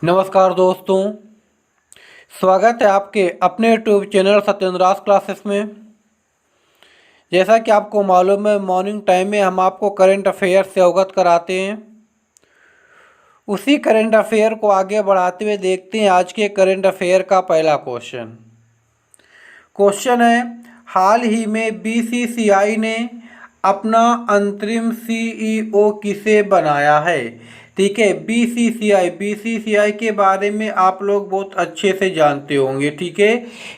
नमस्कार दोस्तों, स्वागत है आपके अपने यूट्यूब चैनल सत्येंद्र क्लासेस में। जैसा कि आपको मालूम है, मॉर्निंग टाइम में हम आपको करंट अफेयर से अवगत कराते हैं। उसी करंट अफेयर को आगे बढ़ाते हुए देखते हैं आज के करंट अफेयर का पहला क्वेश्चन है, हाल ही में बीसीसीआई ने अपना अंतरिम सीईओ किसे बनाया है। ठीक है, बीसीसीआई के बारे में आप लोग बहुत अच्छे से जानते होंगे। ठीक है,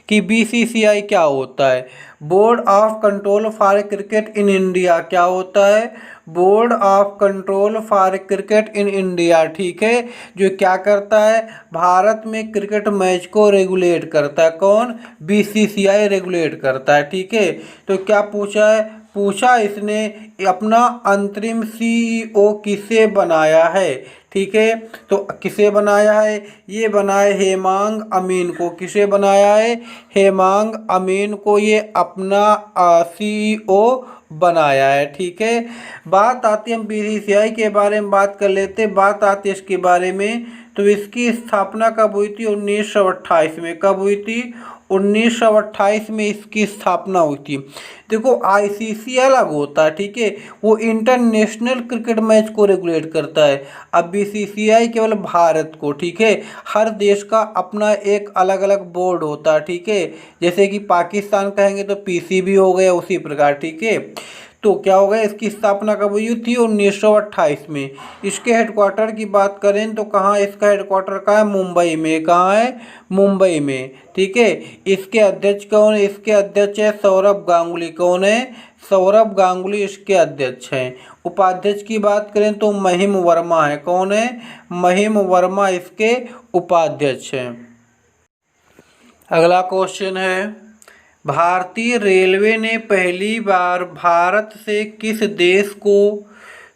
कि बीसीसीआई क्या होता है। Board of control for cricket in India क्या होता है। Board of control for cricket in India, ठीक है, जो क्या करता है, भारत में क्रिकेट मैच को रेगुलेट करता है। कौन? बीसीसीआई रेगुलेट करता है। ठीक है, तो क्या पूछा है, पूछा इसने अपना अंतरिम सीईओ किसे बनाया है। ठीक है, तो किसे बनाया है, ये बनाया हेमांग अमीन को। किसे बनाया है, हेमांग अमीन को ये अपना सीईओ बनाया है। ठीक है, बात आती है, हम बीसीसीआई के बारे में बात कर लेते, बात आती है इसके बारे में। तो इसकी स्थापना कब हुई थी, 1928 में। कब हुई थी, 1928 में इसकी स्थापना हुई थी। देखो, आईसीसी अलग होता है, ठीक है, वो इंटरनेशनल क्रिकेट मैच को रेगुलेट करता है। अब बीसीसीआई केवल भारत को, ठीक है, हर देश का अपना एक अलग अलग बोर्ड होता है। ठीक है, जैसे कि पाकिस्तान कहेंगे तो पीसीबी हो गया, उसी प्रकार। ठीक है, तो क्या हो गया, इसकी स्थापना कब हुई थी, 1928 में। इसके हेडक्वार्टर की बात करें तो कहाँ, इसका हेडक्वार्टर कहाँ है, मुंबई में। कहाँ है, मुंबई में। ठीक है, इसके अध्यक्ष कौन है, इसके अध्यक्ष है सौरभ गांगुली। कौन है, सौरभ गांगुली इसके अध्यक्ष हैं। उपाध्यक्ष की बात करें तो महिम वर्मा है। कौन है, महिम वर्मा इसके उपाध्यक्ष हैं। अगला क्वेश्चन है, भारतीय रेलवे ने पहली बार भारत से किस देश को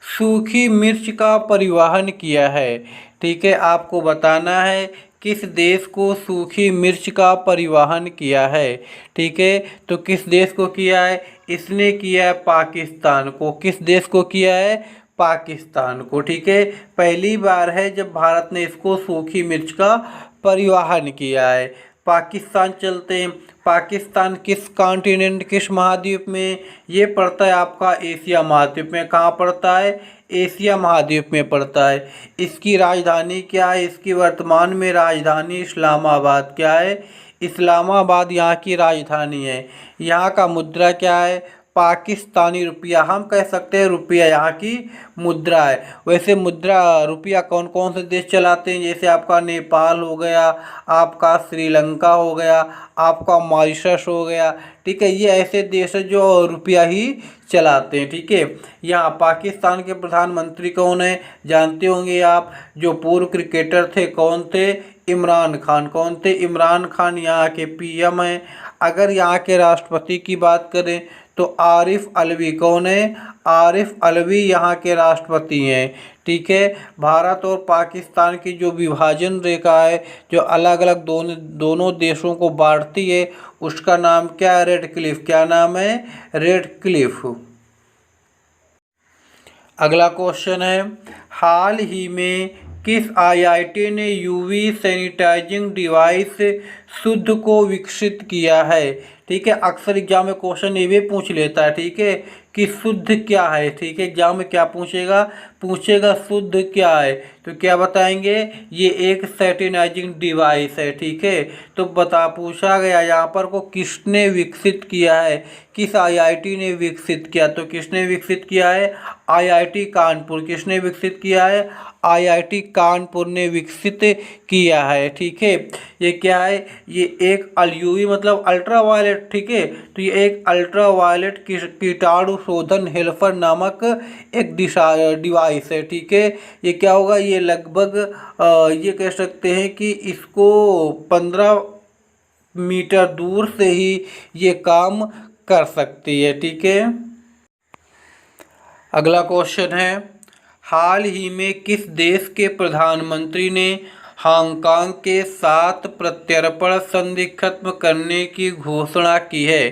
सूखी मिर्च का परिवहन किया है। ठीक है, आपको बताना है किस देश को सूखी मिर्च का परिवहन किया है। ठीक है, तो किस देश को किया है, इसने किया है पाकिस्तान को। किस देश को किया है, पाकिस्तान को। ठीक है, पहली बार है जब भारत ने इसको सूखी मिर्च का परिवहन किया है। पाकिस्तान चलते हैं, पाकिस्तान किस कॉन्टिनेंट, किस महाद्वीप में, ये पड़ता है आपका एशिया महाद्वीप में। कहाँ पड़ता है, एशिया महाद्वीप में पड़ता है। इसकी राजधानी क्या है, इसकी वर्तमान में राजधानी इस्लामाबाद क्या है, इस्लामाबाद यहाँ की राजधानी है। यहाँ का मुद्रा क्या है, पाकिस्तानी रुपया, हम कह सकते हैं रुपया यहाँ की मुद्रा है। वैसे मुद्रा रुपया कौन कौन से देश चलाते हैं, जैसे आपका नेपाल हो गया, आपका श्रीलंका हो गया, आपका मॉरिशस हो गया। ठीक है, ये ऐसे देश है जो रुपया ही चलाते हैं। ठीक है, यहाँ पाकिस्तान के प्रधानमंत्री कौन है, जानते होंगे आप, जो पूर्व क्रिकेटर थे, कौन थे, इमरान खान। कौन थे, इमरान खान यहाँ के पीएम हैं। अगर यहाँ के राष्ट्रपति की बात करें तो आरिफ अलवी। कौन है, आरिफ अलवी यहाँ के राष्ट्रपति हैं। ठीक है, भारत और पाकिस्तान की जो विभाजन रेखा है, जो अलग अलग दोनों देशों को बांटती है, उसका नाम क्या है, रेड क्लिफ। क्या नाम है, रेड क्लिफ। अगला क्वेश्चन है, हाल ही में किस आईआईटी ने यूवी सैनिटाइजिंग डिवाइस शुद्ध को विकसित किया है। ठीक है, अक्सर एग्जाम में क्वेश्चन ये भी पूछ लेता है। ठीक है, कि शुद्ध क्या है। ठीक है, एग्जाम में क्या पूछेगा, पूछेगा शुद्ध क्या है, तो क्या बताएंगे, ये एक सैनिटाइजिंग डिवाइस है। ठीक है, तो पूछा गया यहाँ पर को किसने विकसित किया है, किस आईआईटी ने विकसित किया, तो किसने विकसित किया है, आईआईटी कानपुर। किसने विकसित किया है, आईआईटी कानपुर ने विकसित किया है। ठीक है, ये क्या है, ये एक यूवी मतलब अल्ट्रा वायलेट। ठीक है, तो ये एक अल्ट्रा वायलेट कीटाणु शोधन हेल्पर नामक एक डिवाइस है। ठीक है, ये क्या होगा, ये लगभग ये कह सकते हैं कि इसको 15 मीटर दूर से ही ये काम कर सकती है। ठीक है, अगला क्वेश्चन है, हाल ही में किस देश के प्रधानमंत्री ने हांगकांग के साथ प्रत्यर्पण संधि खत्म करने की घोषणा की है।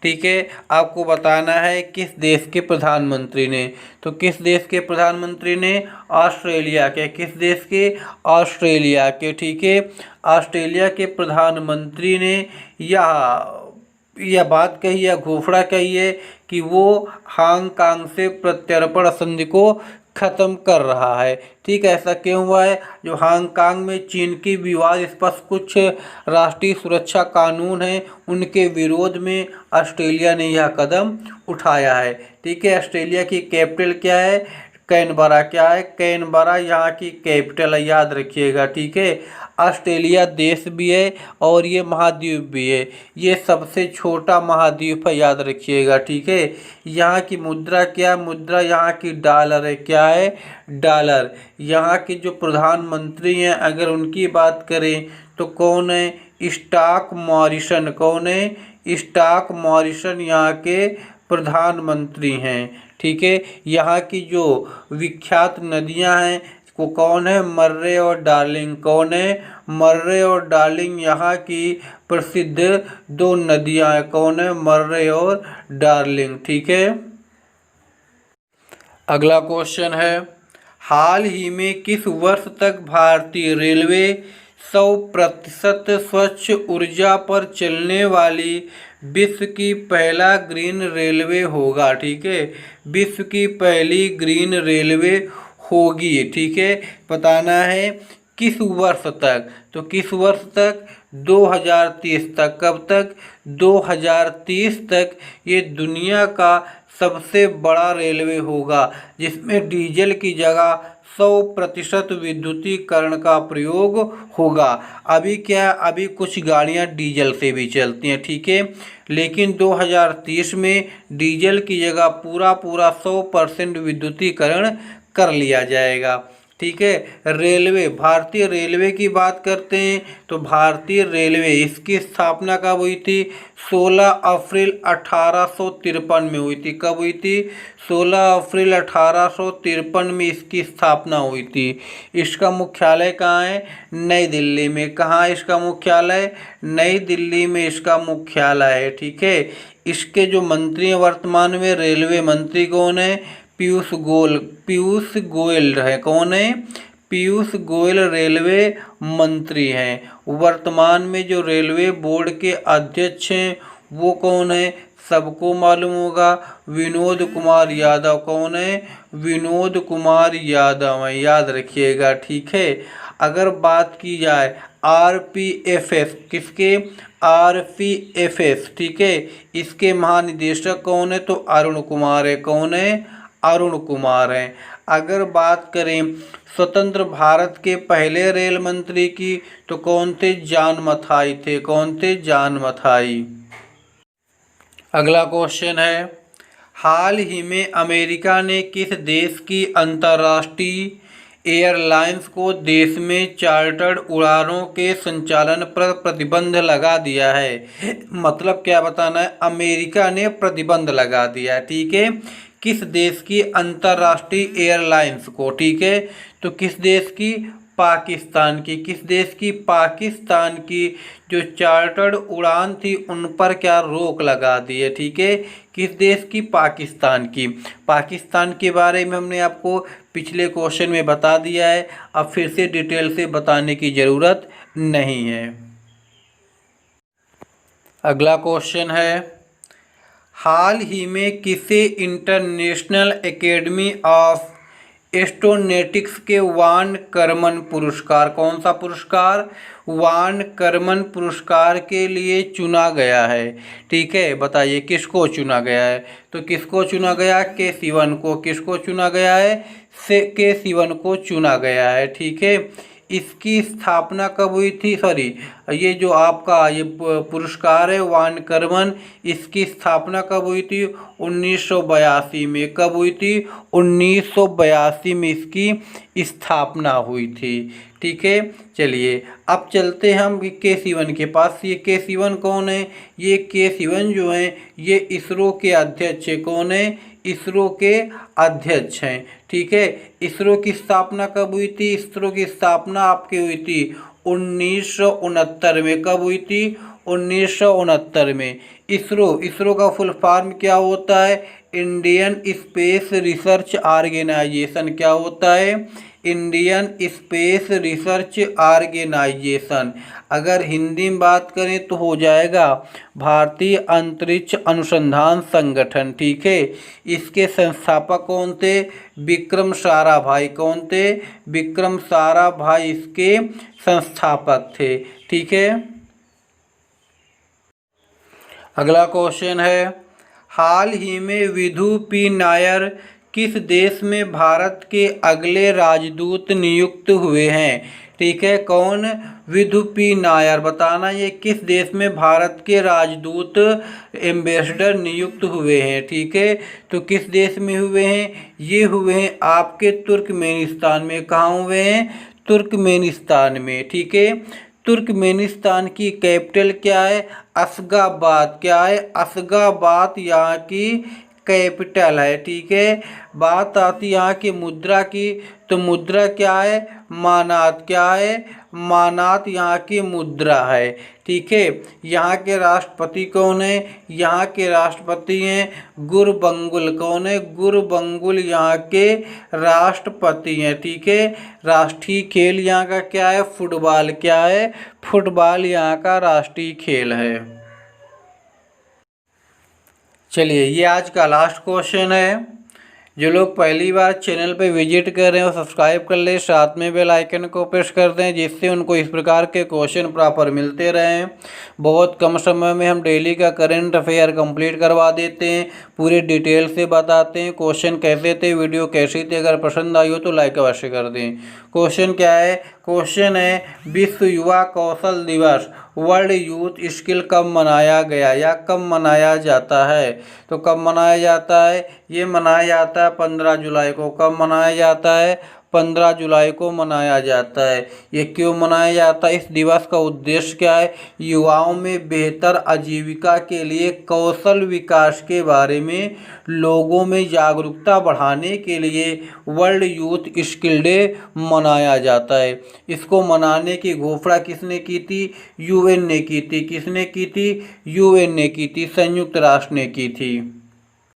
ठीक है, आपको बताना है किस देश के प्रधानमंत्री ने। तो किस देश के प्रधानमंत्री ने? ऑस्ट्रेलिया के। किस देश के? ऑस्ट्रेलिया के। ठीक है, ऑस्ट्रेलिया के प्रधानमंत्री ने यह बात कही, यह घोषणा कही है कि वो हांगकांग से प्रत्यर्पण संधि को खत्म कर रहा है। ठीक है, ऐसा क्यों हुआ है? जो हांगकांग में चीन की विवादास्पद कुछ राष्ट्रीय सुरक्षा कानून हैं, उनके विरोध में ऑस्ट्रेलिया ने यह कदम उठाया है। ठीक है, ऑस्ट्रेलिया की कैपिटल क्या है? कैनबरा। क्या है? कैनबरा यहाँ की कैपिटल है, याद रखिएगा। ठीक है, ऑस्ट्रेलिया देश भी है और ये महाद्वीप भी है। ये सबसे छोटा महाद्वीप है, याद रखिएगा। ठीक है, यहाँ की मुद्रा क्या है? मुद्रा यहाँ की डॉलर है। क्या है? डॉलर। यहाँ के जो प्रधानमंत्री हैं, अगर उनकी बात करें तो कौन है? Scott Morrison. कौन है? स्कॉट मॉरिसन यहाँ के प्रधानमंत्री हैं। ठीक है, यहाँ की जो विख्यात नदियाँ हैं वो कौन है? मर्रे और डार्लिंग। कौन है? मर्रे और डार्लिंग यहाँ की प्रसिद्ध दो नदियाँ हैं। कौन है? मर्रे और डार्लिंग। ठीक है, अगला क्वेश्चन है, हाल ही में किस वर्ष तक भारतीय रेलवे 100% स्वच्छ ऊर्जा पर चलने वाली विश्व की पहला ग्रीन रेलवे होगा? ठीक है, विश्व की पहली ग्रीन रेलवे होगी। ठीक है, बताना है किस वर्ष तक। तो किस वर्ष तक? 2030 तक। कब तक? 2030 तक ये दुनिया का सबसे बड़ा रेलवे होगा, जिसमें डीजल की जगह 100% विद्युतीकरण का प्रयोग होगा। अभी क्या? अभी कुछ गाड़ियां डीजल से भी चलती हैं। ठीक है, लेकिन 2030 में डीजल की जगह पूरा 100% विद्युतीकरण कर लिया जाएगा। ठीक है, रेलवे, भारतीय रेलवे की बात करते हैं तो भारतीय रेलवे इसकी स्थापना कब हुई थी? 16 अप्रैल 1853 में हुई थी। कब हुई थी? 16 अप्रैल 1853 में इसकी स्थापना हुई थी। इसका मुख्यालय कहाँ है? नई दिल्ली में। कहाँ है इसका मुख्यालय? नई दिल्ली में इसका मुख्यालय है। ठीक है, इसके जो मंत्री हैं वर्तमान में, रेलवे मंत्री कौन है? पीयूष गोयल है। कौन है? पीयूष गोयल रेलवे मंत्री हैं। वर्तमान में जो रेलवे बोर्ड के अध्यक्ष हैं वो कौन है? सबको मालूम होगा, विनोद कुमार यादव। कौन है? विनोद कुमार यादव है, याद रखिएगा। ठीक है, अगर बात की जाए आरपीएफएस, किसके? आरपीएफएस। ठीक है, इसके महानिदेशक कौन है? तो अरुण कुमार है। कौन है? अरुण कुमार हैं। अगर बात करें स्वतंत्र भारत के पहले रेल मंत्री की तो कौन थे? जॉन मथाई थे। कौन थे? जॉन मथाई। अगला क्वेश्चन है, हाल ही में अमेरिका ने किस देश की अंतर्राष्ट्रीय एयरलाइंस को देश में चार्टर्ड उड़ानों के संचालन पर प्रतिबंध लगा दिया है? मतलब क्या बताना है? अमेरिका ने प्रतिबंध लगा दिया। ठीक है, किस देश की अंतर्राष्ट्रीय एयरलाइंस को? ठीक है, तो किस देश की? पाकिस्तान की। किस देश की? पाकिस्तान की जो चार्टर्ड उड़ान थी उन पर क्या रोक लगा दी है। ठीक है, किस देश की? पाकिस्तान की। पाकिस्तान के बारे में हमने आपको पिछले क्वेश्चन में बता दिया है, अब फिर से डिटेल से बताने की ज़रूरत नहीं है। अगला क्वेश्चन है, हाल ही में किसे इंटरनेशनल एकेडमी ऑफ एस्ट्रोनॉटिक्स के वान करमन पुरस्कार, कौन सा पुरस्कार? वान करमन पुरस्कार के लिए चुना गया है? ठीक है, बताइए किसको चुना गया है? तो किसको चुना गया? के सिवन को। किसको चुना गया है? के सिवन को चुना गया है। ठीक है, इसकी स्थापना कब हुई थी? सॉरी, ये जो आपका ये पुरस्कार है वान करमन, इसकी स्थापना कब हुई थी? 1982 में। कब हुई थी? 1982 में इसकी स्थापना हुई थी। ठीक है, चलिए अब चलते हैं हम के सिवन के पास। ये के सिवन कौन है? ये के सिवन जो हैं ये इसरो के अध्यक्ष है। कौन है? इसरो के अध्यक्ष हैं। ठीक है, इसरो की स्थापना कब हुई थी? इसरो की स्थापना आपकी हुई थी 1969 में। कब हुई थी? 1969 में। इसरो का फुल फॉर्म क्या होता है? Indian space research organisation. क्या होता है? Indian space research organisation. अगर हिंदी में बात करें तो हो जाएगा भारतीय अंतरिक्ष अनुसंधान संगठन। ठीक है, इसके संस्थापक कौन थे? विक्रम साराभाई। कौन थे? विक्रम साराभाई इसके संस्थापक थे। ठीक है, अगला क्वेश्चन है, हाल ही में विधु पी नायर किस देश में भारत के अगले राजदूत नियुक्त हुए हैं? ठीक है, कौन? विधु पी नायर। बताना ये किस देश में भारत के राजदूत एम्बेसडर नियुक्त हुए हैं। ठीक है, तो किस देश में हुए हैं? ये हुए हैं आपके तुर्कमेनिस्तान में। कहाँ हुए हैं? तुर्कमेनिस्तान में। ठीक है, तुर्कमेनिस्तान की कैपिटल क्या है? अशगाबाद। क्या है? अशगाबाद यहाँ की कैपिटल है। ठीक है, बात आती यहाँ की मुद्रा की, तो मुद्रा क्या है? मानात। क्या है? मानात यहाँ की मुद्रा है। ठीक है, यहाँ के राष्ट्रपति कौन है? यहाँ के राष्ट्रपति हैं गुरबंगुल। कौन है? गुरबंगुल यहाँ के राष्ट्रपति हैं। ठीक है, राष्ट्रीय खेल यहाँ का क्या है? फुटबॉल। क्या है? फुटबॉल यहाँ का राष्ट्रीय खेल है। चलिए, ये आज का लास्ट क्वेश्चन है। जो लोग पहली बार चैनल पे विजिट कर रहे हैं वो सब्सक्राइब कर लें, साथ में बेल आइकन को प्रेस कर दें, जिससे उनको इस प्रकार के क्वेश्चन प्रॉपर मिलते रहें। बहुत कम समय में हम डेली का करंट अफेयर कंप्लीट करवा देते हैं, पूरे डिटेल से बताते हैं क्वेश्चन कैसे थे, वीडियो कैसी थी। अगर पसंद आई हो तो लाइक अवश्य कर दें। क्वेश्चन क्या है? क्वेश्चन है, विश्व युवा कौशल दिवस वर्ल्ड यूथ स्किल कब मनाया गया या कब मनाया जाता है? तो कब मनाया जाता है? ये मनाया जाता है 15 जुलाई को। कब मनाया जाता है? 15 जुलाई को मनाया जाता है। ये क्यों मनाया जाता है? इस दिवस का उद्देश्य क्या है? युवाओं में बेहतर आजीविका के लिए कौशल विकास के बारे में लोगों में जागरूकता बढ़ाने के लिए वर्ल्ड यूथ स्किल डे मनाया जाता है। इसको मनाने की घोषणा किसने की थी? यूएन ने की थी। किसने की थी? यूएन ने की थी, संयुक्त राष्ट्र ने की थी।